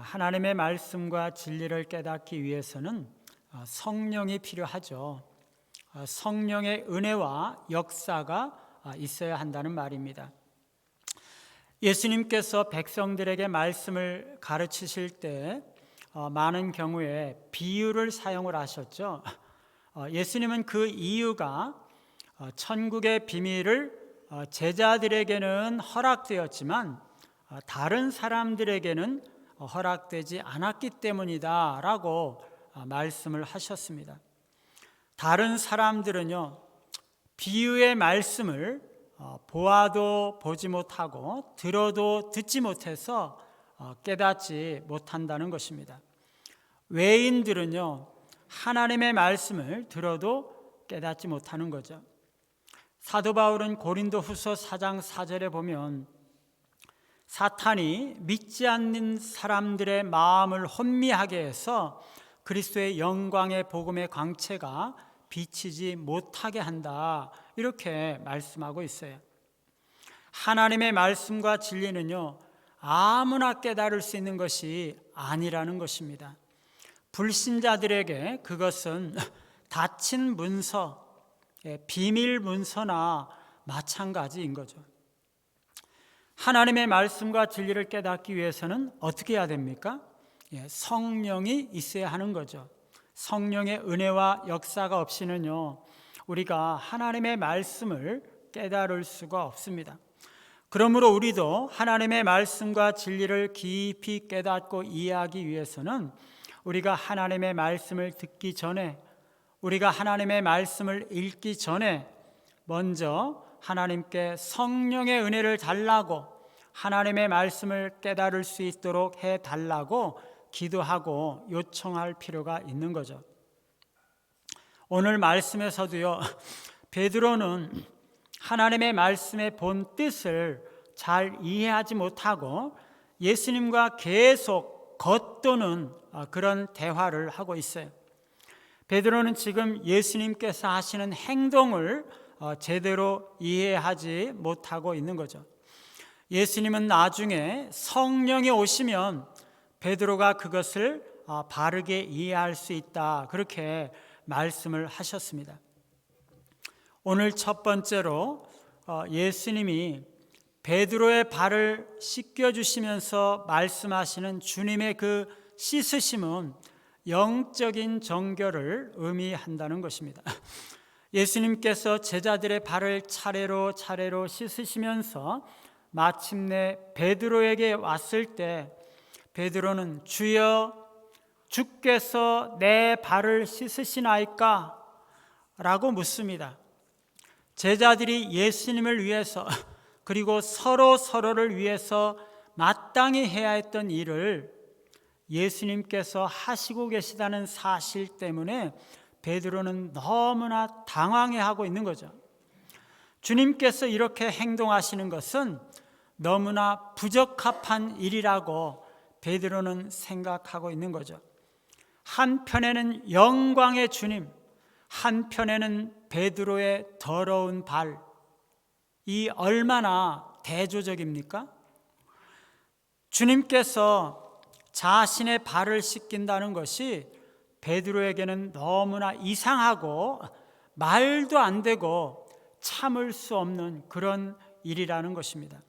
하나님의 말씀과 진리를 깨닫기 위해서는 성령이 필요하죠. 성령의 은혜와 역사가 있어야 한다는 말입니다. 예수님께서 백성들에게 말씀을 가르치실 때 많은 경우에 비유를 사용을 하셨죠. 예수님은 그 이유가 천국의 비밀을 제자들에게는 허락되었지만 다른 사람들에게는 허락되지 않았기 때문이다 라고 말씀을 하셨습니다. 다른 사람들은요, 비유의 말씀을 보아도 보지 못하고 들어도 듣지 못해서 깨닫지 못한다는 것입니다. 외인들은요, 하나님의 말씀을 들어도 깨닫지 못하는 거죠. 사도 바울은 고린도후서 4장 4절에 보면 사탄이 믿지 않는 사람들의 마음을 혼미하게 해서 그리스도의 영광의 복음의 광채가 비치지 못하게 한다, 이렇게 말씀하고 있어요. 하나님의 말씀과 진리는요, 아무나 깨달을 수 있는 것이 아니라는 것입니다. 불신자들에게 그것은 닫힌 문서, 비밀 문서나 마찬가지인 거죠. 하나님의 말씀과 진리를 깨닫기 위해서는 어떻게 해야 됩니까? 성령이 있어야 하는 거죠. 성령의 은혜와 역사가 없이는요, 우리가 하나님의 말씀을 깨달을 수가 없습니다. 그러므로 우리도 하나님의 말씀과 진리를 깊이 깨닫고 이해하기 위해서는 우리가 하나님의 말씀을 듣기 전에, 우리가 하나님의 말씀을 읽기 전에 먼저 하나님께 성령의 은혜를 달라고, 하나님의 말씀을 깨달을 수 있도록 해달라고 기도하고 요청할 필요가 있는 거죠. 오늘 말씀에서도요, 베드로는 하나님의 말씀의 본 뜻을 잘 이해하지 못하고 예수님과 계속 겉도는 그런 대화를 하고 있어요. 베드로는 지금 예수님께서 하시는 행동을 제대로 이해하지 못하고 있는 거죠. 예수님은 나중에 성령이 오시면 베드로가 그것을 바르게 이해할 수 있다, 그렇게 말씀을 하셨습니다. 오늘 첫 번째로 예수님이 베드로의 발을 씻겨주시면서 말씀하시는 주님의 그 씻으심은 영적인 정결을 의미한다는 것입니다. 예수님께서 제자들의 발을 차례로 씻으시면서 마침내 베드로에게 왔을 때 베드로는 주여, 주께서 내 발을 씻으시나이까? 라고 묻습니다. 제자들이 예수님을 위해서, 그리고 서로를 위해서 마땅히 해야 했던 일을 예수님께서 하시고 계시다는 사실 때문에 베드로는 너무나 당황해하고 있는 거죠. 주님께서 이렇게 행동하시는 것은 너무나 부적합한 일이라고 베드로는 생각하고 있는 거죠. 한편에는 영광의 주님, 한편에는 베드로의 더러운 발, 이 얼마나 대조적입니까? 주님께서 자신의 발을 씻긴다는 것이 베드로에게는 너무나 이상하고 말도 안 되고 참을 수 없는 그런 일이라는 것입니다.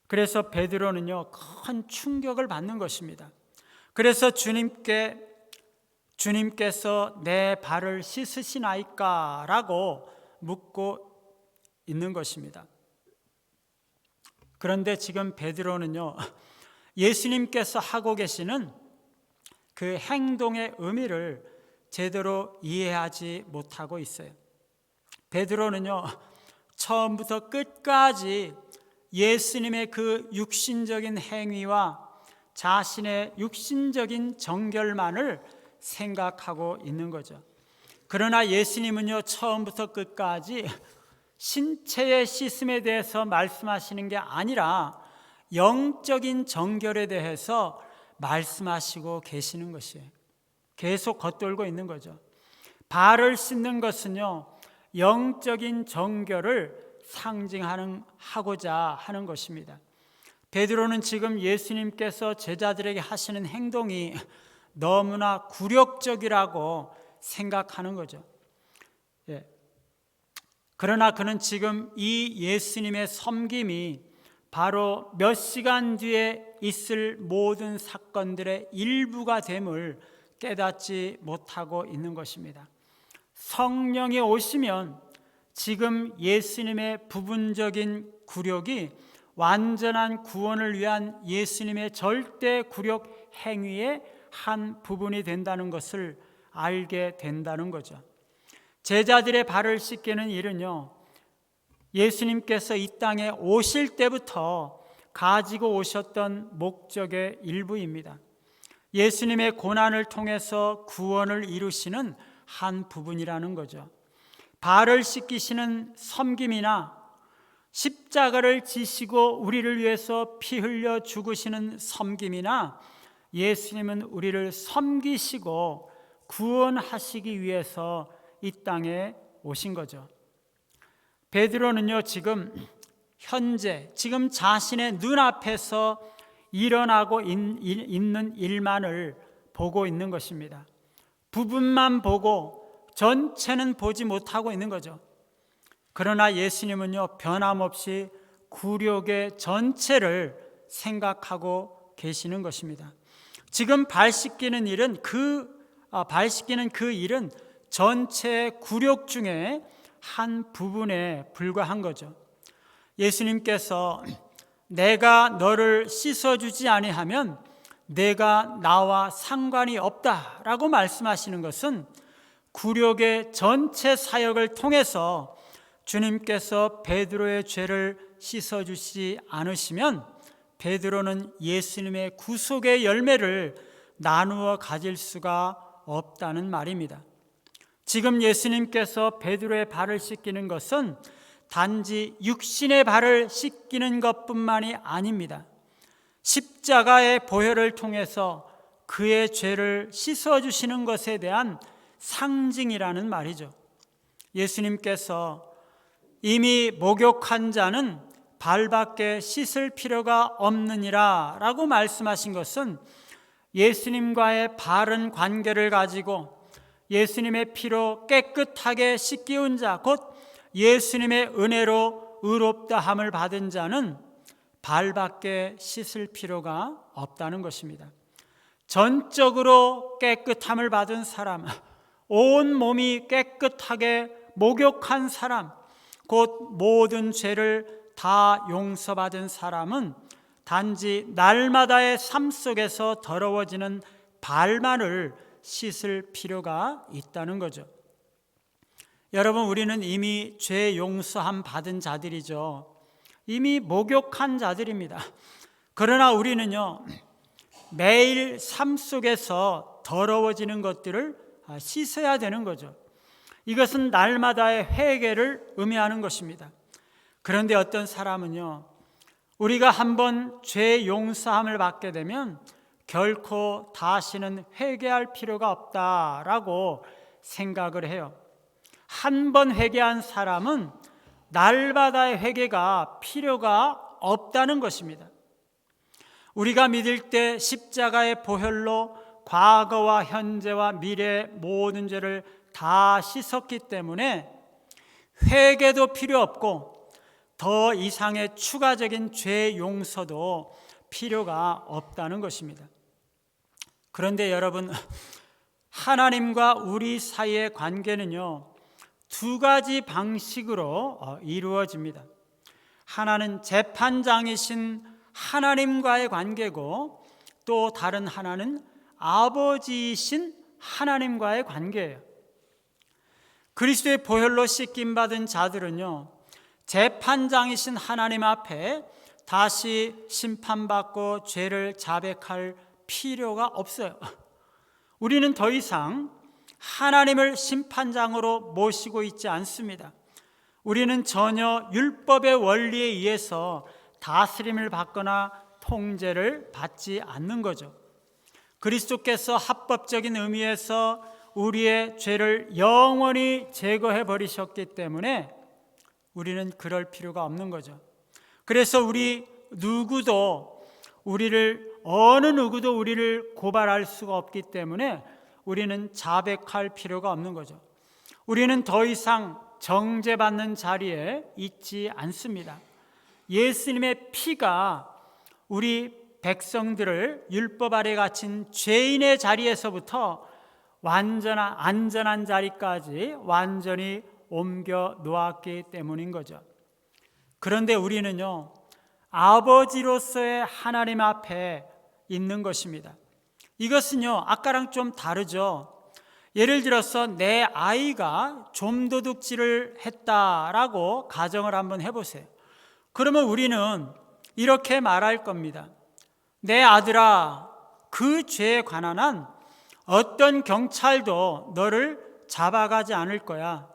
그래서 베드로는요, 큰 충격을 받는 것입니다. 그래서 주님께서 내 발을 씻으시나이까? 라고 묻고 있는 것입니다. 그런데 지금 베드로는요, 예수님께서 하고 계시는 그 행동의 의미를 제대로 이해하지 못하고 있어요. 베드로는요, 처음부터 끝까지 예수님의 그 육신적인 행위와 자신의 육신적인 정결만을 생각하고 있는 거죠. 그러나 예수님은요, 처음부터 끝까지 신체의 씻음에 대해서 말씀하시는 게 아니라 영적인 정결에 대해서 말씀하시고 계시는 것이에요. 계속 겉돌고 있는 거죠. 발을 씻는 것은요, 영적인 정결을 상징하고자 하는 것입니다. 베드로는 지금 예수님께서 제자들에게 하시는 행동이 너무나 굴욕적이라고 생각하는 거죠. 예. 그러나 그는 지금 이 예수님의 섬김이 바로 몇 시간 뒤에 있을 모든 사건들의 일부가 됨을 깨닫지 못하고 있는 것입니다. 성령이 오시면 지금 예수님의 부분적인 굴욕이 완전한 구원을 위한 예수님의 절대 굴욕 행위의 한 부분이 된다는 것을 알게 된다는 거죠. 제자들의 발을 씻기는 일은요, 예수님께서 이 땅에 오실 때부터 가지고 오셨던 목적의 일부입니다. 예수님의 고난을 통해서 구원을 이루시는 한 부분이라는 거죠. 발을 씻기시는 섬김이나 십자가를 지시고 우리를 위해서 피 흘려 죽으시는 섬김이나 예수님은 우리를 섬기시고 구원하시기 위해서 이 땅에 오신 거죠. 베드로는요, 지금 자신의 눈앞에서 일어나고 있는 일만을 보고 있는 것입니다. 부분만 보고 전체는 보지 못하고 있는 거죠. 그러나 예수님은요, 변함없이 굴욕의 전체를 생각하고 계시는 것입니다. 지금 발 씻기는 그 일은 전체 굴욕 중에 한 부분에 불과한 거죠. 예수님께서 내가 너를 씻어주지 아니하면 내가 나와 상관이 없다라고 말씀하시는 것은 굴욕의 전체 사역을 통해서 주님께서 베드로의 죄를 씻어주지 않으시면 베드로는 예수님의 구속의 열매를 나누어 가질 수가 없다는 말입니다. 지금 예수님께서 베드로의 발을 씻기는 것은 단지 육신의 발을 씻기는 것뿐만이 아닙니다. 십자가의 보혈을 통해서 그의 죄를 씻어주시는 것에 대한 상징이라는 말이죠. 예수님께서 이미 목욕한 자는 발밖에 씻을 필요가 없느니라 라고 말씀하신 것은 예수님과의 바른 관계를 가지고 예수님의 피로 깨끗하게 씻기운 자, 곧 예수님의 은혜로 의롭다함을 받은 자는 발밖에 씻을 필요가 없다는 것입니다. 전적으로 깨끗함을 받은 사람, 온 몸이 깨끗하게 목욕한 사람, 곧 모든 죄를 다 용서받은 사람은 단지 날마다의 삶 속에서 더러워지는 발만을 씻을 필요가 있다는 거죠. 여러분, 우리는 이미 죄 용서함 받은 자들이죠. 이미 목욕한 자들입니다. 그러나 우리는요, 매일 삶 속에서 더러워지는 것들을 씻어야 되는 거죠. 이것은 날마다의 회개를 의미하는 것입니다. 그런데 어떤 사람은요, 우리가 한번 죄 용서함을 받게 되면 결코 다시는 회개할 필요가 없다라고 생각을 해요. 한 번 회개한 사람은 날마다의 회개가 필요가 없다는 것입니다. 우리가 믿을 때 십자가의 보혈로 과거와 현재와 미래의 모든 죄를 다 씻었기 때문에 회개도 필요 없고 더 이상의 추가적인 죄 용서도 필요가 없다는 것입니다. 그런데 여러분, 하나님과 우리 사이의 관계는요, 두 가지 방식으로 이루어집니다. 하나는 재판장이신 하나님과의 관계고, 또 다른 하나는 아버지이신 하나님과의 관계예요. 그리스도의 보혈로 씻김 받은 자들은요, 재판장이신 하나님 앞에 다시 심판받고 죄를 자백할 필요가 없어요. 우리는 더 이상 하나님을 심판장으로 모시고 있지 않습니다. 우리는 전혀 율법의 원리에 의해서 다스림을 받거나 통제를 받지 않는 거죠. 그리스도께서 합법적인 의미에서 우리의 죄를 영원히 제거해 버리셨기 때문에 우리는 그럴 필요가 없는 거죠. 그래서 우리 어느 누구도 우리를 고발할 수가 없기 때문에 우리는 자백할 필요가 없는 거죠. 우리는 더 이상 정죄받는 자리에 있지 않습니다. 예수님의 피가 우리 백성들을 율법 아래 갇힌 죄인의 자리에서부터 완전한 안전한 자리까지 완전히 옮겨 놓았기 때문인 거죠. 그런데 우리는요, 아버지로서의 하나님 앞에 있는 것입니다. 이것은요, 아까랑 좀 다르죠. 예를 들어서 내 아이가 좀도둑질을 했다라고 가정을 한번 해보세요. 그러면 우리는 이렇게 말할 겁니다. 내 아들아, 그 죄에 관한 한 어떤 경찰도 너를 잡아가지 않을 거야.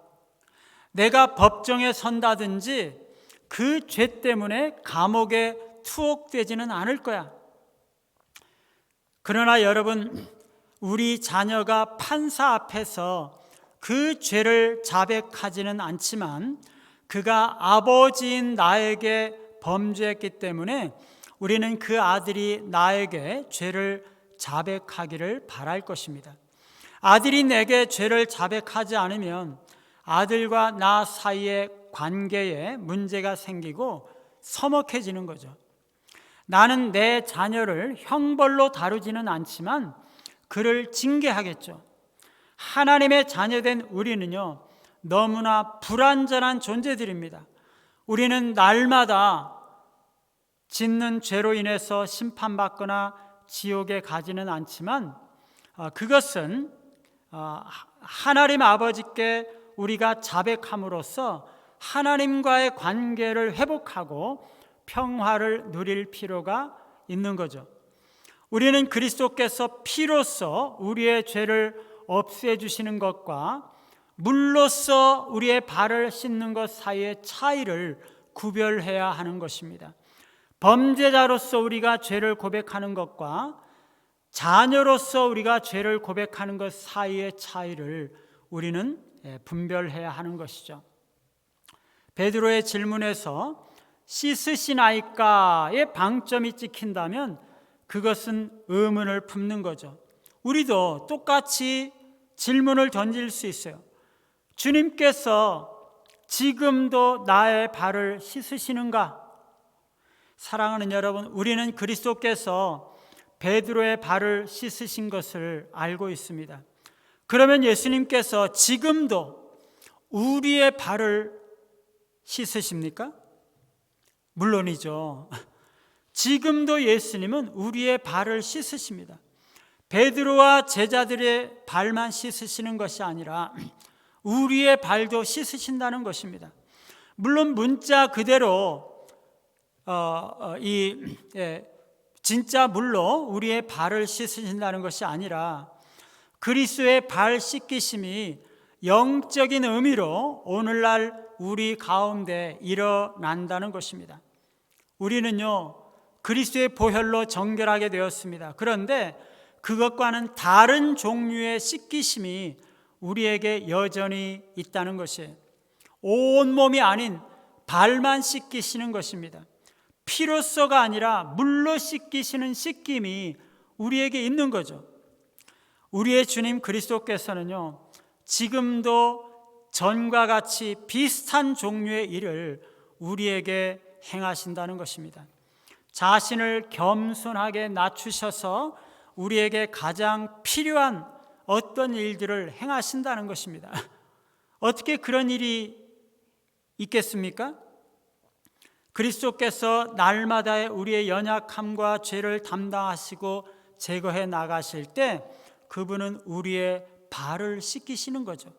내가 법정에 선다든지 그 죄 때문에 감옥에 투옥되지는 않을 거야. 그러나 여러분, 우리 자녀가 판사 앞에서 그 죄를 자백하지는 않지만 그가 아버지인 나에게 범죄했기 때문에 우리는 그 아들이 나에게 죄를 자백하기를 바랄 것입니다. 아들이 내게 죄를 자백하지 않으면 아들과 나 사이의 관계에 문제가 생기고 서먹해지는 거죠. 나는 내 자녀를 형벌로 다루지는 않지만 그를 징계하겠죠. 하나님의 자녀된 우리는요, 너무나 불완전한 존재들입니다. 우리는 날마다 짓는 죄로 인해서 심판받거나 지옥에 가지는 않지만 그것은 하나님 아버지께 우리가 자백함으로써 하나님과의 관계를 회복하고 평화를 누릴 필요가 있는 거죠. 우리는 그리스도께서 피로써 우리의 죄를 없애주시는 것과 물로써 우리의 발을 씻는 것 사이의 차이를 구별해야 하는 것입니다. 범죄자로서 우리가 죄를 고백하는 것과 자녀로서 우리가 죄를 고백하는 것 사이의 차이를 우리는 분별해야 하는 것이죠. 베드로의 질문에서 씻으시나이까의 방점이 찍힌다면 그것은 의문을 품는 거죠. 우리도 똑같이 질문을 던질 수 있어요. 주님께서 지금도 나의 발을 씻으시는가? 사랑하는 여러분, 우리는 그리스도께서 베드로의 발을 씻으신 것을 알고 있습니다. 그러면 예수님께서 지금도 우리의 발을 씻으십니까? 물론이죠. 지금도 예수님은 우리의 발을 씻으십니다. 베드로와 제자들의 발만 씻으시는 것이 아니라 우리의 발도 씻으신다는 것입니다. 물론 문자 그대로 진짜 물로 우리의 발을 씻으신다는 것이 아니라 그리스도의 발 씻기심이 영적인 의미로 오늘날 우리 가운데 일어난다는 것입니다. 우리는요, 그리스도의 보혈로 정결하게 되었습니다. 그런데 그것과는 다른 종류의 씻기심이 우리에게 여전히 있다는 것이에요. 온몸이 아닌 발만 씻기시는 것입니다. 피로서가 아니라 물로 씻기시는 씻김이 우리에게 있는 거죠. 우리의 주님 그리스도께서는요, 지금도 전과 같이 비슷한 종류의 일을 우리에게 행하신다는 것입니다. 자신을 겸손하게 낮추셔서 우리에게 가장 필요한 어떤 일들을 행하신다는 것입니다. 어떻게 그런 일이 있겠습니까? 그리스도께서 날마다의 우리의 연약함과 죄를 담당하시고 제거해 나가실 때 그분은 우리의 발을 씻기시는 거죠.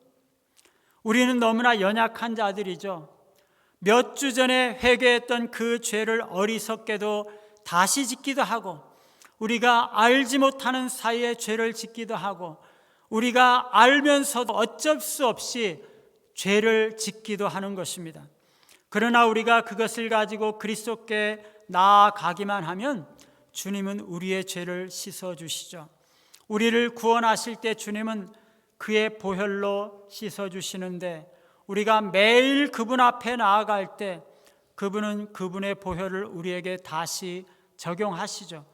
우리는 너무나 연약한 자들이죠. 몇 주 전에 회개했던 그 죄를 어리석게도 다시 짓기도 하고, 우리가 알지 못하는 사이에 죄를 짓기도 하고, 우리가 알면서도 어쩔 수 없이 죄를 짓기도 하는 것입니다. 그러나 우리가 그것을 가지고 그리스도께 나아가기만 하면 주님은 우리의 죄를 씻어주시죠. 우리를 구원하실 때 주님은 그의 보혈로 씻어주시는데, 우리가 매일 그분 앞에 나아갈 때 그분은 그분의 보혈을 우리에게 다시 적용하시죠.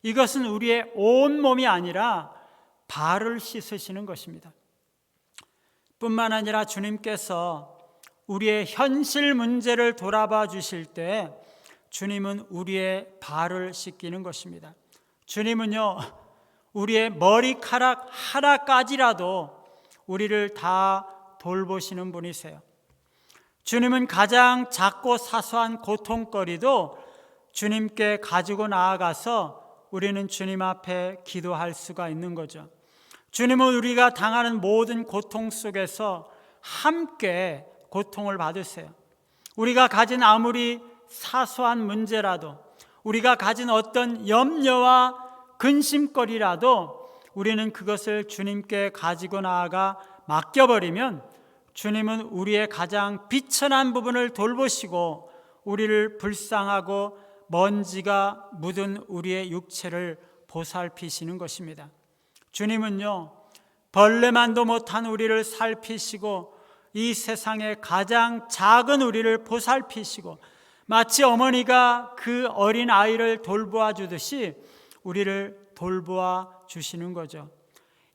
이것은 우리의 온몸이 아니라 발을 씻으시는 것입니다. 뿐만 아니라 주님께서 우리의 현실 문제를 돌아봐 주실 때 주님은 우리의 발을 씻기는 것입니다. 주님은요, 우리의 머리카락 하나까지라도 우리를 다 돌보시는 분이세요. 주님은 가장 작고 사소한 고통거리도 주님께 가지고 나아가서 우리는 주님 앞에 기도할 수가 있는 거죠. 주님은 우리가 당하는 모든 고통 속에서 함께 고통을 받으세요. 우리가 가진 아무리 사소한 문제라도, 우리가 가진 어떤 염려와 근심거리라도 우리는 그것을 주님께 가지고 나아가 맡겨버리면 주님은 우리의 가장 비천한 부분을 돌보시고 우리를 불쌍하고 먼지가 묻은 우리의 육체를 보살피시는 것입니다. 주님은요, 벌레만도 못한 우리를 살피시고 이 세상의 가장 작은 우리를 보살피시고 마치 어머니가 그 어린 아이를 돌보아 주듯이 우리를 돌보아 주시는 거죠.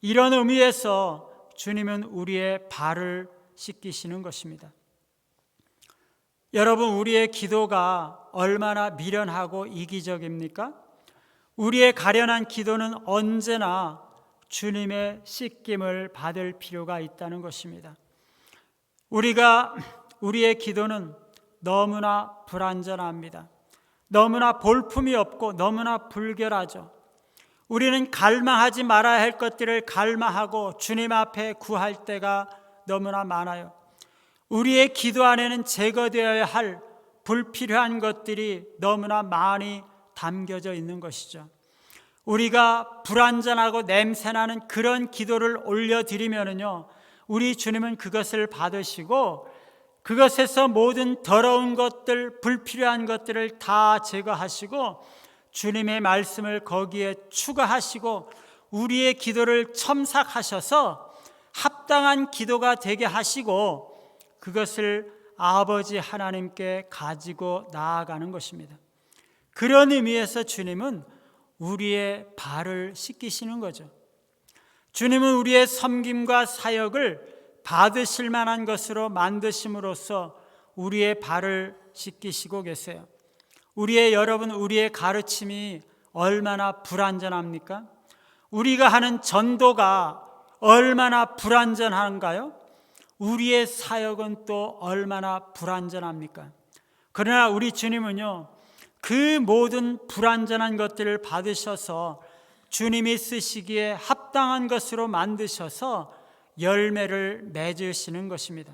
이런 의미에서 주님은 우리의 발을 씻기시는 것입니다. 여러분, 우리의 기도가 얼마나 미련하고 이기적입니까? 우리의 가련한 기도는 언제나 주님의 씻김을 받을 필요가 있다는 것입니다. 우리의 기도는 너무나 불완전합니다. 너무나 볼품이 없고 너무나 불결하죠. 우리는 갈망하지 말아야 할 것들을 갈망하고 주님 앞에 구할 때가 너무나 많아요. 우리의 기도 안에는 제거되어야 할 불필요한 것들이 너무나 많이 담겨져 있는 것이죠. 우리가 불완전하고 냄새나는 그런 기도를 올려드리면요, 우리 주님은 그것을 받으시고 그것에서 모든 더러운 것들, 불필요한 것들을 다 제거하시고 주님의 말씀을 거기에 추가하시고 우리의 기도를 첨삭하셔서 합당한 기도가 되게 하시고 그것을 아버지 하나님께 가지고 나아가는 것입니다. 그런 의미에서 주님은 우리의 발을 씻기시는 거죠. 주님은 우리의 섬김과 사역을 받으실 만한 것으로 만드심으로써 우리의 발을 씻기시고 계세요. 우리의 가르침이 얼마나 불완전합니까? 우리가 하는 전도가 얼마나 불완전한가요? 우리의 사역은 또 얼마나 불완전합니까? 그러나 우리 주님은요, 그 모든 불완전한 것들을 받으셔서 주님이 쓰시기에 합당한 것으로 만드셔서 열매를 맺으시는 것입니다.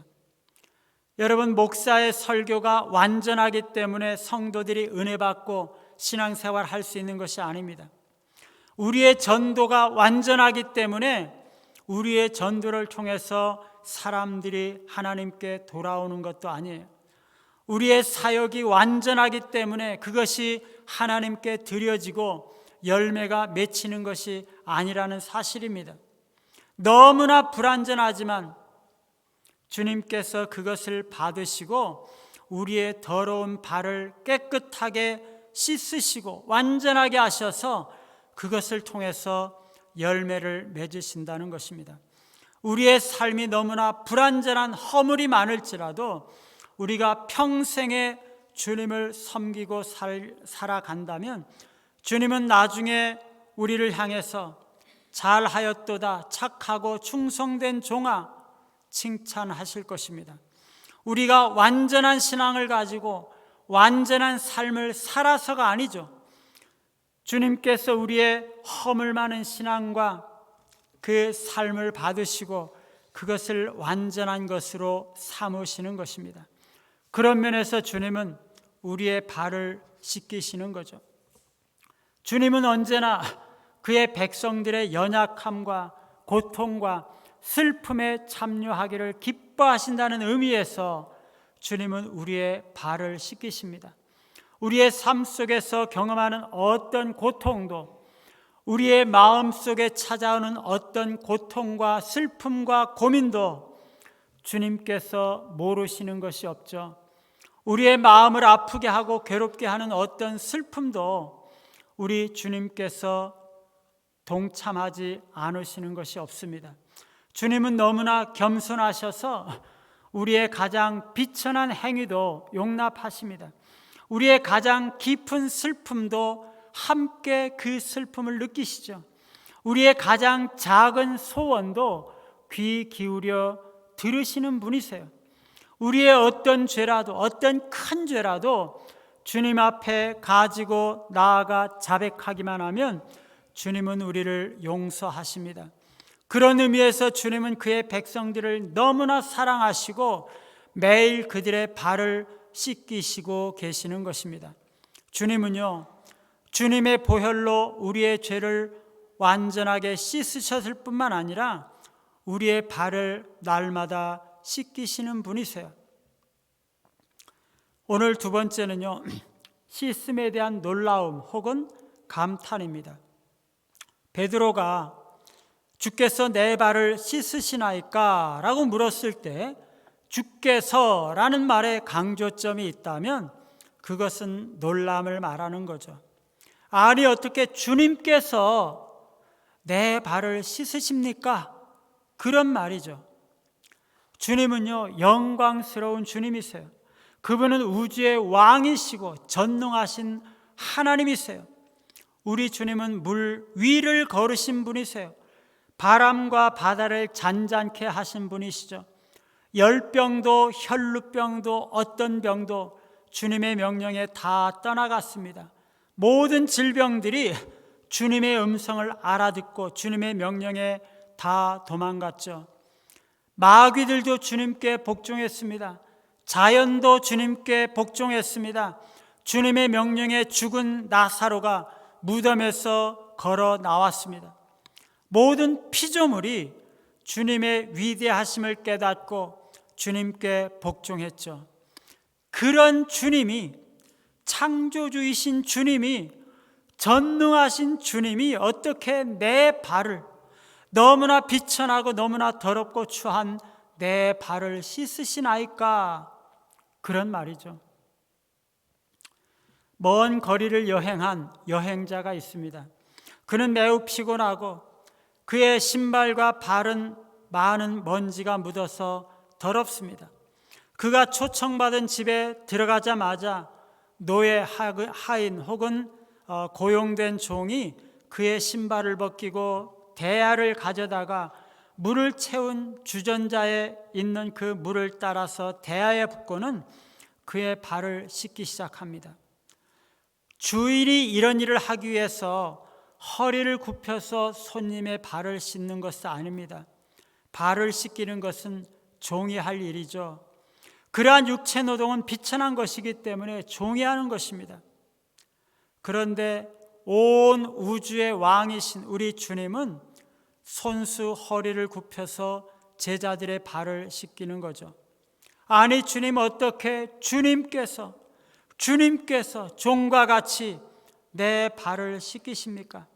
여러분, 목사의 설교가 완전하기 때문에 성도들이 은혜 받고 신앙생활 할 수 있는 것이 아닙니다. 우리의 전도가 완전하기 때문에 우리의 전도를 통해서 사람들이 하나님께 돌아오는 것도 아니에요. 우리의 사역이 완전하기 때문에 그것이 하나님께 드려지고 열매가 맺히는 것이 아니라는 사실입니다. 너무나 불완전하지만 주님께서 그것을 받으시고 우리의 더러운 발을 깨끗하게 씻으시고 완전하게 하셔서 그것을 통해서 열매를 맺으신다는 것입니다. 우리의 삶이 너무나 불완전한 허물이 많을지라도 우리가 평생에 주님을 섬기고 살아간다면 주님은 나중에 우리를 향해서 잘하였도다 착하고 충성된 종아 칭찬하실 것입니다. 우리가 완전한 신앙을 가지고 완전한 삶을 살아서가 아니죠. 주님께서 우리의 허물 많은 신앙과 그 삶을 받으시고 그것을 완전한 것으로 삼으시는 것입니다. 그런 면에서 주님은 우리의 발을 씻기시는 거죠. 주님은 언제나 그의 백성들의 연약함과 고통과 슬픔에 참여하기를 기뻐하신다는 의미에서 주님은 우리의 발을 씻기십니다. 우리의 삶 속에서 경험하는 어떤 고통도, 우리의 마음 속에 찾아오는 어떤 고통과 슬픔과 고민도 주님께서 모르시는 것이 없죠. 우리의 마음을 아프게 하고 괴롭게 하는 어떤 슬픔도 우리 주님께서 동참하지 않으시는 것이 없습니다. 주님은 너무나 겸손하셔서 우리의 가장 비천한 행위도 용납하십니다. 우리의 가장 깊은 슬픔도 함께 그 슬픔을 느끼시죠. 우리의 가장 작은 소원도 귀 기울여 들으시는 분이세요. 우리의 어떤 죄라도, 어떤 큰 죄라도 주님 앞에 가지고 나아가 자백하기만 하면 주님은 우리를 용서하십니다. 그런 의미에서 주님은 그의 백성들을 너무나 사랑하시고 매일 그들의 발을 씻기시고 계시는 것입니다. 주님은요, 주님의 보혈로 우리의 죄를 완전하게 씻으셨을 뿐만 아니라 우리의 발을 날마다 씻기시는 분이세요. 오늘 두 번째는요, 씻음에 대한 놀라움 혹은 감탄입니다. 베드로가 주께서 내 발을 씻으시나이까? 라고 물었을 때 주께서라는 말에 강조점이 있다면 그것은 놀람을 말하는 거죠. 아니, 어떻게 주님께서 내 발을 씻으십니까? 그런 말이죠. 주님은요, 영광스러운 주님이세요. 그분은 우주의 왕이시고 전능하신 하나님이세요. 우리 주님은 물 위를 걸으신 분이세요. 바람과 바다를 잔잔케 하신 분이시죠. 열병도 혈루병도 어떤 병도 주님의 명령에 다 떠나갔습니다. 모든 질병들이 주님의 음성을 알아듣고 주님의 명령에 다 도망갔죠. 마귀들도 주님께 복종했습니다. 자연도 주님께 복종했습니다. 주님의 명령에 죽은 나사로가 무덤에서 걸어 나왔습니다. 모든 피조물이 주님의 위대하심을 깨닫고 주님께 복종했죠. 그런 주님이, 창조주이신 주님이, 전능하신 주님이 어떻게 내 발을, 너무나 비천하고 너무나 더럽고 추한 내 발을 씻으시나이까? 그런 말이죠. 먼 거리를 여행한 여행자가 있습니다. 그는 매우 피곤하고 그의 신발과 발은 많은 먼지가 묻어서 더럽습니다. 그가 초청받은 집에 들어가자마자 노예 하인 혹은 고용된 종이 그의 신발을 벗기고 대야를 가져다가 물을 채운 주전자에 있는 그 물을 따라서 대야에 붓고는 그의 발을 씻기 시작합니다. 주일이 이런 일을 하기 위해서 허리를 굽혀서 손님의 발을 씻는 것은 아닙니다. 발을 씻기는 것은 종이 할 일이죠. 그러한 육체 노동은 비천한 것이기 때문에 종이 하는 것입니다. 그런데 온 우주의 왕이신 우리 주님은 손수 허리를 굽혀서 제자들의 발을 씻기는 거죠. 아니, 주님 어떻게 주님께서 종과 같이 내 발을 씻기십니까?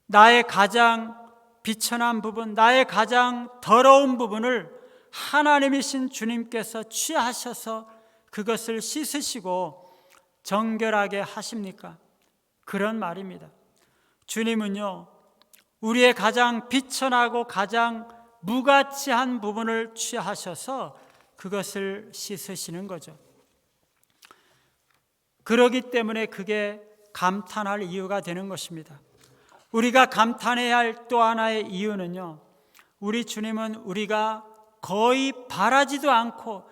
나의 가장 비천한 부분, 나의 가장 더러운 부분을 하나님이신 주님께서 취하셔서 그것을 씻으시고 정결하게 하십니까? 그런 말입니다. 주님은요, 우리의 가장 비천하고 가장 무가치한 부분을 취하셔서 그것을 씻으시는 거죠. 그러기 때문에 그게 감탄할 이유가 되는 것입니다. 우리가 감탄해야 할 또 하나의 이유는요, 우리 주님은 우리가 거의 바라지도 않고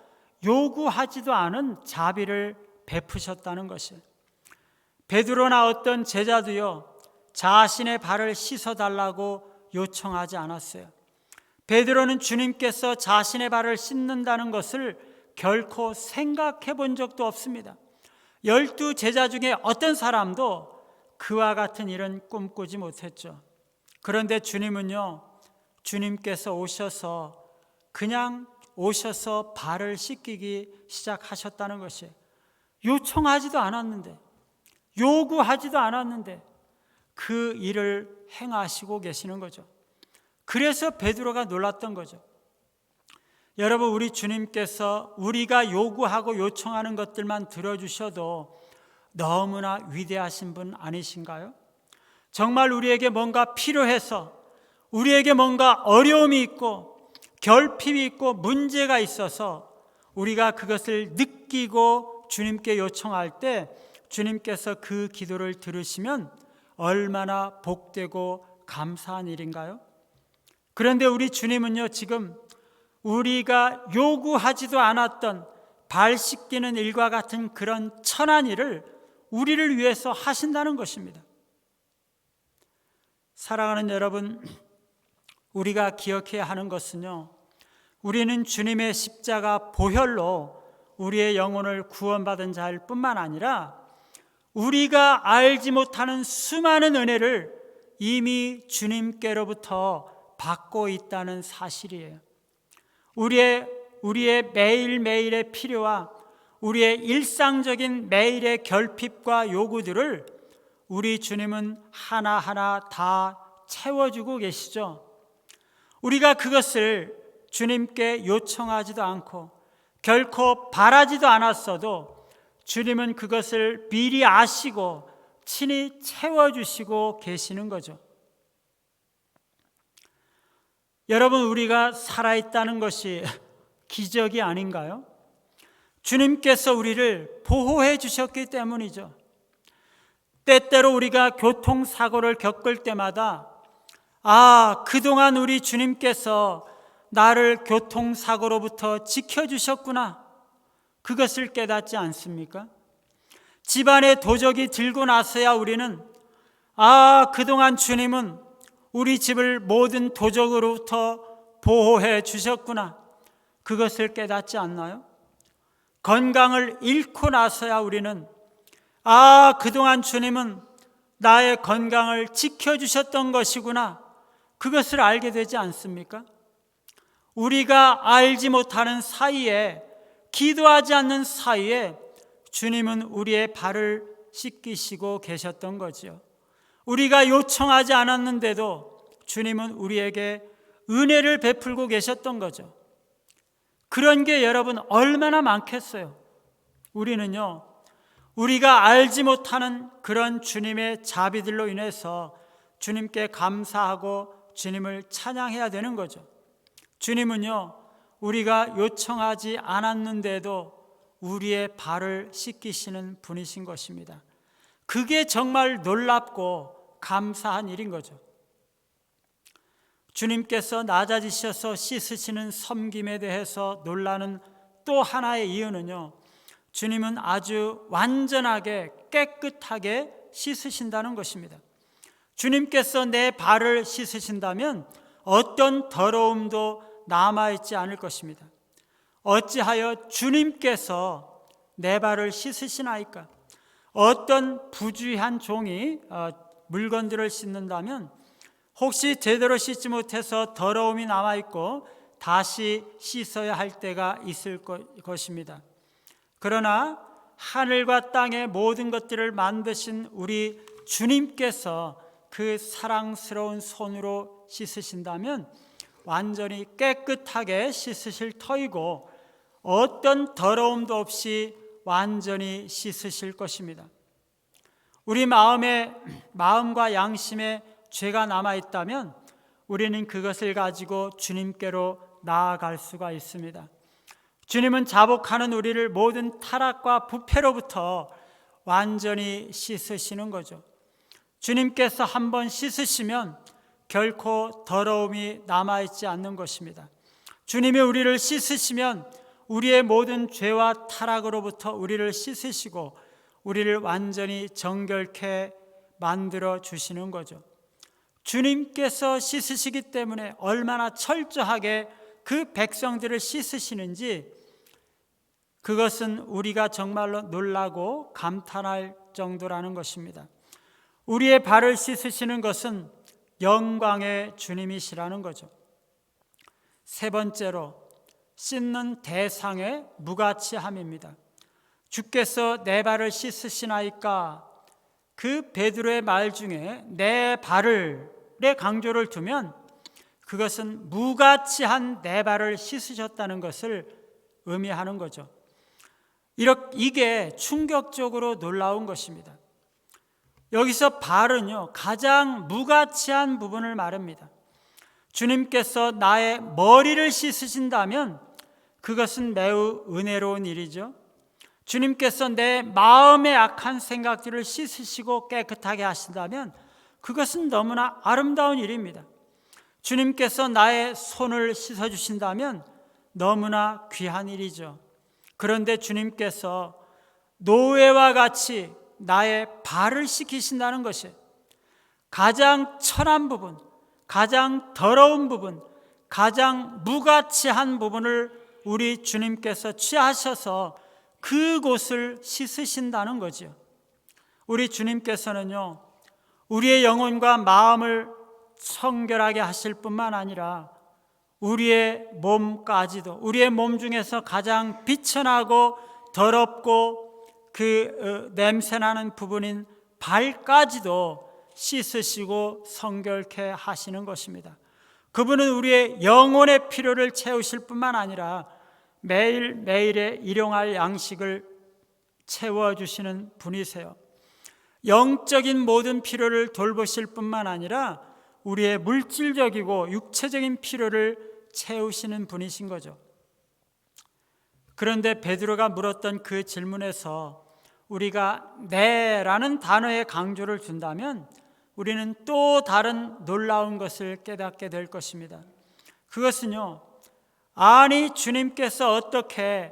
요구하지도 않은 자비를 베푸셨다는 것이에요. 베드로나 어떤 제자도요, 자신의 발을 씻어달라고 요청하지 않았어요. 베드로는 주님께서 자신의 발을 씻는다는 것을 결코 생각해 본 적도 없습니다. 12 제자 중에 어떤 사람도 그와 같은 일은 꿈꾸지 못했죠. 그런데 주님은요, 주님께서 그냥 오셔서 발을 씻기기 시작하셨다는 것이에요. 요청하지도 않았는데, 요구하지도 않았는데 그 일을 행하시고 계시는 거죠. 그래서 베드로가 놀랐던 거죠. 여러분, 우리 주님께서 우리가 요구하고 요청하는 것들만 들어주셔도 너무나 위대하신 분 아니신가요? 정말 우리에게 뭔가 필요해서, 우리에게 뭔가 어려움이 있고 결핍이 있고 문제가 있어서 우리가 그것을 느끼고 주님께 요청할 때 주님께서 그 기도를 들으시면 얼마나 복되고 감사한 일인가요? 그런데 우리 주님은요, 지금 우리가 요구하지도 않았던 발 씻기는 일과 같은 그런 천한 일을 우리를 위해서 하신다는 것입니다. 사랑하는 여러분, 우리가 기억해야 하는 것은요, 우리는 주님의 십자가 보혈로 우리의 영혼을 구원받은 자일 뿐만 아니라 우리가 알지 못하는 수많은 은혜를 이미 주님께로부터 받고 있다는 사실이에요. 우리의 매일매일의 필요와 우리의 일상적인 매일의 결핍과 요구들을 우리 주님은 하나하나 다 채워주고 계시죠. 우리가 그것을 주님께 요청하지도 않고 결코 바라지도 않았어도 주님은 그것을 미리 아시고 친히 채워주시고 계시는 거죠. 여러분, 우리가 살아있다는 것이 기적이 아닌가요? 주님께서 우리를 보호해 주셨기 때문이죠. 때때로 우리가 교통사고를 겪을 때마다 그동안 우리 주님께서 나를 교통사고로부터 지켜주셨구나, 그것을 깨닫지 않습니까? 집안에 도적이 들고 나서야 우리는 그동안 주님은 우리 집을 모든 도적으로부터 보호해 주셨구나, 그것을 깨닫지 않나요? 건강을 잃고 나서야 우리는 그동안 주님은 나의 건강을 지켜주셨던 것이구나, 그것을 알게 되지 않습니까? 우리가 알지 못하는 사이에, 기도하지 않는 사이에 주님은 우리의 발을 씻기시고 계셨던 거죠. 우리가 요청하지 않았는데도 주님은 우리에게 은혜를 베풀고 계셨던 거죠. 그런 게 여러분 얼마나 많겠어요. 우리는요, 우리가 알지 못하는 그런 주님의 자비들로 인해서 주님께 감사하고 주님을 찬양해야 되는 거죠. 주님은요, 우리가 요청하지 않았는데도 우리의 발을 씻기시는 분이신 것입니다. 그게 정말 놀랍고 감사한 일인 거죠. 주님께서 낮아지셔서 씻으시는 섬김에 대해서 놀라는 또 하나의 이유는요, 주님은 아주 완전하게 깨끗하게 씻으신다는 것입니다. 주님께서 내 발을 씻으신다면 어떤 더러움도 남아있지 않을 것입니다. 어찌하여 주님께서 내 발을 씻으시나이까? 어떤 부주의한 종이 물건들을 씻는다면 혹시 제대로 씻지 못해서 더러움이 남아있고 다시 씻어야 할 때가 있을 것입니다. 그러나 하늘과 땅의 모든 것들을 만드신 우리 주님께서 그 사랑스러운 손으로 씻으신다면 완전히 깨끗하게 씻으실 터이고 어떤 더러움도 없이 완전히 씻으실 것입니다. 우리 마음과 양심에 죄가 남아있다면 우리는 그것을 가지고 주님께로 나아갈 수가 있습니다. 주님은 자복하는 우리를 모든 타락과 부패로부터 완전히 씻으시는 거죠. 주님께서 한번 씻으시면 결코 더러움이 남아있지 않는 것입니다. 주님이 우리를 씻으시면 우리의 모든 죄와 타락으로부터 우리를 씻으시고 우리를 완전히 정결케 만들어 주시는 거죠. 주님께서 씻으시기 때문에 얼마나 철저하게 그 백성들을 씻으시는지 그것은 우리가 정말로 놀라고 감탄할 정도라는 것입니다. 우리의 발을 씻으시는 것은 영광의 주님이시라는 거죠. 세 번째로 씻는 대상의 무가치함입니다. 주께서 내 발을 씻으시나이까? 그 베드로의 말 중에 내 발을의 강조를 두면 그것은 무가치한 내 발을 씻으셨다는 것을 의미하는 거죠. 이게 충격적으로 놀라운 것입니다. 여기서 발은요, 가장 무가치한 부분을 말합니다. 주님께서 나의 머리를 씻으신다면 그것은 매우 은혜로운 일이죠. 주님께서 내 마음의 악한 생각들을 씻으시고 깨끗하게 하신다면 그것은 너무나 아름다운 일입니다. 주님께서 나의 손을 씻어주신다면 너무나 귀한 일이죠. 그런데 주님께서 노예와 같이 나의 발을 씻기신다는 것이 가장 천한 부분, 가장 더러운 부분, 가장 무가치한 부분을 우리 주님께서 취하셔서 그곳을 씻으신다는 거죠. 우리 주님께서는요, 우리의 영혼과 마음을 청결하게 하실 뿐만 아니라 우리의 몸까지도, 우리의 몸 중에서 가장 비천하고 더럽고 냄새나는 부분인 발까지도 씻으시고 성결케 하시는 것입니다. 그분은 우리의 영혼의 필요를 채우실 뿐만 아니라 매일매일의 일용할 양식을 채워주시는 분이세요. 영적인 모든 필요를 돌보실 뿐만 아니라 우리의 물질적이고 육체적인 필요를 채우시는 분이신 거죠. 그런데 베드로가 물었던 그 질문에서 우리가 네라는 단어에 강조를 둔다면 우리는 또 다른 놀라운 것을 깨닫게 될 것입니다. 그것은요, 아니 주님께서 어떻게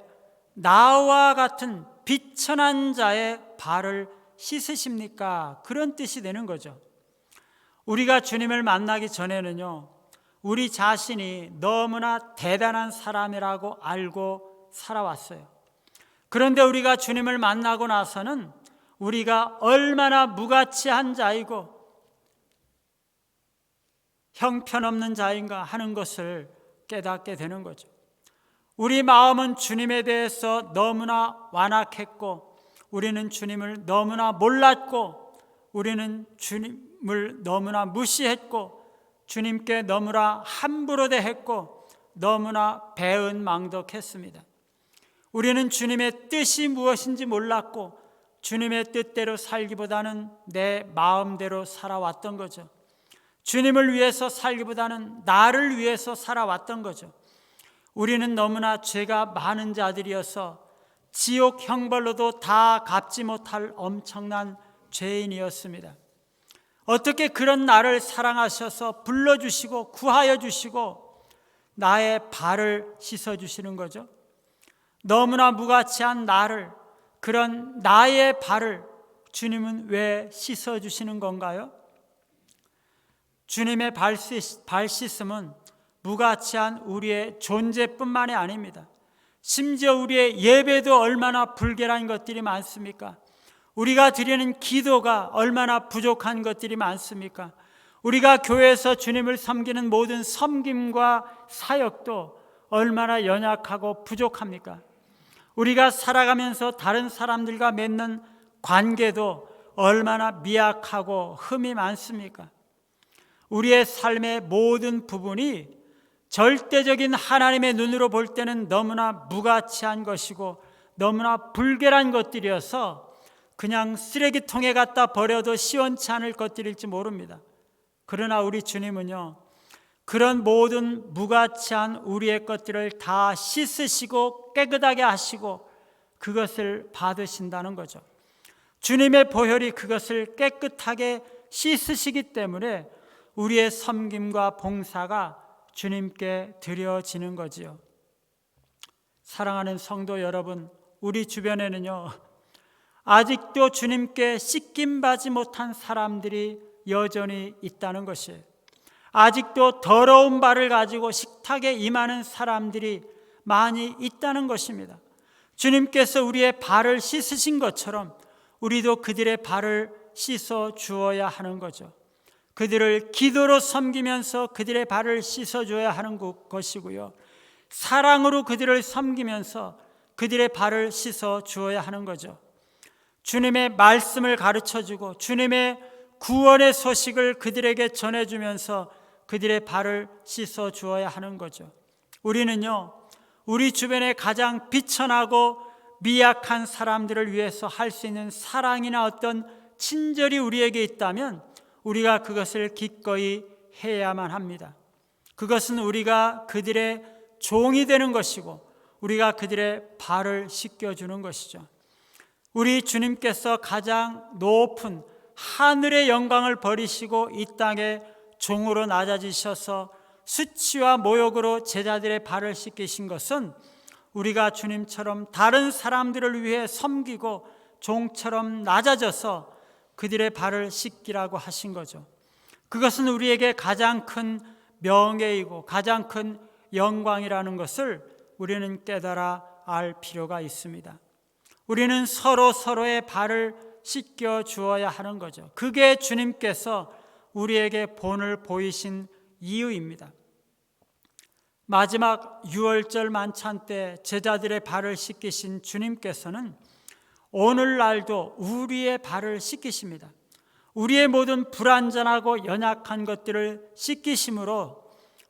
나와 같은 비천한 자의 발을 씻으십니까? 그런 뜻이 되는 거죠. 우리가 주님을 만나기 전에는요, 우리 자신이 너무나 대단한 사람이라고 알고 살아왔어요. 그런데 우리가 주님을 만나고 나서는 우리가 얼마나 무가치한 자이고 형편없는 자인가 하는 것을 깨닫게 되는 거죠. 우리 마음은 주님에 대해서 너무나 완악했고, 우리는 주님을 너무나 몰랐고, 우리는 주님을 너무나 무시했고, 주님께 너무나 함부로 대했고, 너무나 배은망덕했습니다. 우리는 주님의 뜻이 무엇인지 몰랐고, 주님의 뜻대로 살기보다는 내 마음대로 살아왔던 거죠. 주님을 위해서 살기보다는 나를 위해서 살아왔던 거죠. 우리는 너무나 죄가 많은 자들이어서 지옥 형벌로도 다 갚지 못할 엄청난 죄인이었습니다. 어떻게 그런 나를 사랑하셔서 불러주시고 구하여 주시고 나의 발을 씻어주시는 거죠? 너무나 무가치한 나를, 그런 나의 발을 주님은 왜 씻어주시는 건가요? 주님의 발 씻음은 무가치한 우리의 존재뿐만이 아닙니다. 심지어 우리의 예배도 얼마나 불결한 것들이 많습니까? 우리가 드리는 기도가 얼마나 부족한 것들이 많습니까? 우리가 교회에서 주님을 섬기는 모든 섬김과 사역도 얼마나 연약하고 부족합니까? 우리가 살아가면서 다른 사람들과 맺는 관계도 얼마나 미약하고 흠이 많습니까? 우리의 삶의 모든 부분이 절대적인 하나님의 눈으로 볼 때는 너무나 무가치한 것이고 너무나 불결한 것들이어서 그냥 쓰레기통에 갖다 버려도 시원치 않을 것들일지 모릅니다. 그러나 우리 주님은요, 그런 모든 무가치한 우리의 것들을 다 씻으시고 깨끗하게 하시고 그것을 받으신다는 거죠. 주님의 보혈이 그것을 깨끗하게 씻으시기 때문에 우리의 섬김과 봉사가 주님께 드려지는 거지요. 사랑하는 성도 여러분, 우리 주변에는요, 아직도 주님께 씻김받지 못한 사람들이 여전히 있다는 것이에요. 아직도 더러운 발을 가지고 식탁에 임하는 사람들이 많이 있다는 것입니다. 주님께서 우리의 발을 씻으신 것처럼 우리도 그들의 발을 씻어 주어야 하는 거죠. 그들을 기도로 섬기면서 그들의 발을 씻어 줘야 하는 것이고요, 사랑으로 그들을 섬기면서 그들의 발을 씻어 주어야 하는 거죠. 주님의 말씀을 가르쳐 주고 주님의 구원의 소식을 그들에게 전해주면서 그들의 발을 씻어 주어야 하는 거죠. 우리는요, 우리 주변에 가장 비천하고 미약한 사람들을 위해서 할 수 있는 사랑이나 어떤 친절이 우리에게 있다면 우리가 그것을 기꺼이 해야만 합니다. 그것은 우리가 그들의 종이 되는 것이고 우리가 그들의 발을 씻겨주는 것이죠. 우리 주님께서 가장 높은 하늘의 영광을 버리시고 이 땅에 종으로 낮아지셔서 수치와 모욕으로 제자들의 발을 씻기신 것은 우리가 주님처럼 다른 사람들을 위해 섬기고 종처럼 낮아져서 그들의 발을 씻기라고 하신 거죠. 그것은 우리에게 가장 큰 명예이고 가장 큰 영광이라는 것을 우리는 깨달아 알 필요가 있습니다. 우리는 서로의 발을 씻겨 주어야 하는 거죠. 그게 주님께서 우리에게 본을 보이신 이유입니다. 마지막 유월절 만찬 때 제자들의 발을 씻기신 주님께서는 오늘날도 우리의 발을 씻기십니다. 우리의 모든 불완전하고 연약한 것들을 씻기심으로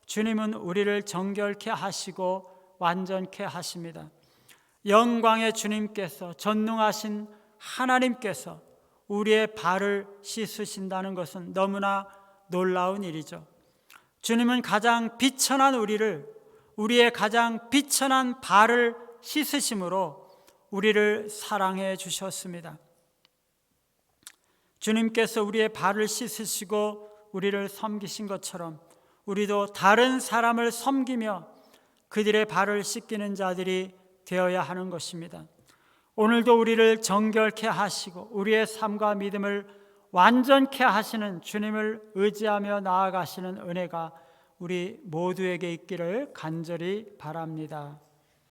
주님은 우리를 정결케 하시고 완전케 하십니다. 영광의 주님께서, 전능하신 하나님께서 우리의 발을 씻으신다는 것은 너무나 놀라운 일이죠. 주님은 가장 비천한 우리의 가장 비천한 발을 씻으심으로 우리를 사랑해 주셨습니다. 주님께서 우리의 발을 씻으시고 우리를 섬기신 것처럼 우리도 다른 사람을 섬기며 그들의 발을 씻기는 자들이 되어야 하는 것입니다. 오늘도 우리를 정결케 하시고 우리의 삶과 믿음을 완전케 하시는 주님을 의지하며 나아가시는 은혜가 우리 모두에게 있기를 간절히 바랍니다.